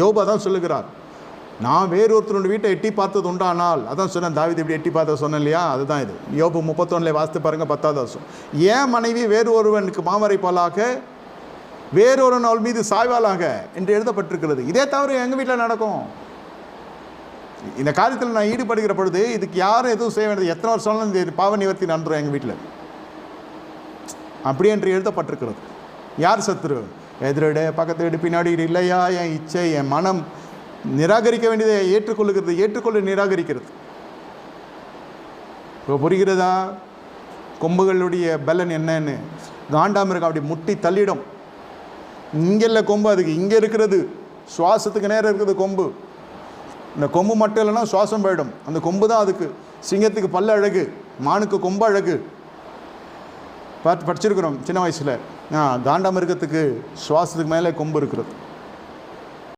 யோபு அதான் சொல்லுகிறார், நான் வேறொருத்தருடைய வீட்டை எட்டி பார்த்தது உண்டானால், அதான் சொன்னேன் தாவீது இப்படி எட்டி பார்த்த சொன்னேன் இல்லையா, அதுதான் இது. யோபு 31 வாசித்து பாருங்கள், 10வது வருஷம். ஏன் மனைவி வேறு ஒருவனுக்கு மாமரைப்பாலாக வேறொரு அவள் மீது சாய்வாளாக என்று எழுதப்பட்டிருக்கிறது. இதே தவிர எங்கள் வீட்டில் நடக்கும். இந்த காரியத்தில் நான் ஈடுபடுகிற பொழுது இதுக்கு யாரும் எதுவும் செய்ய வேண்டியது, எத்தனை வருஷம் இந்த பாவ நிவர்த்தி நடந்துடும் எங்கள் வீட்டில், அப்படி என்று எழுதப்பட்டிருக்கிறது. யார் சத்துரு? எதிரிட, பக்கத்து வீடு, பின்னாடி இல்லையா, என் இச்சை, என் மனம் நிராகரிக்க வேண்டியதை ஏற்றுக்கொள்ளுகிறது, ஏற்றுக்கொள்ள நிராகரிக்கிறது. இப்போ புரிகிறதா கொம்புகளுடைய பலன் என்னன்னு? காண்டாமிருகம் அப்படி முட்டி தள்ளிடும். இங்கே இல்லை கொம்பு, அதுக்கு இங்கே இருக்கிறது, சுவாசத்துக்கு நேரம் இருக்குது கொம்பு. இந்த கொம்பு மட்டும் இல்லைன்னா சுவாசம் போயிடும். அந்த கொம்பு தான் அதுக்கு. சிங்கத்துக்கு பல்லு அழகு, மானுக்கு கொம்பு அழகு. படிச்சிருக்கிறோம் சின்ன வயசில். காண்டாமிருகத்துக்கு சுவாசத்துக்கு மேலே கொம்பு இருக்கிறது.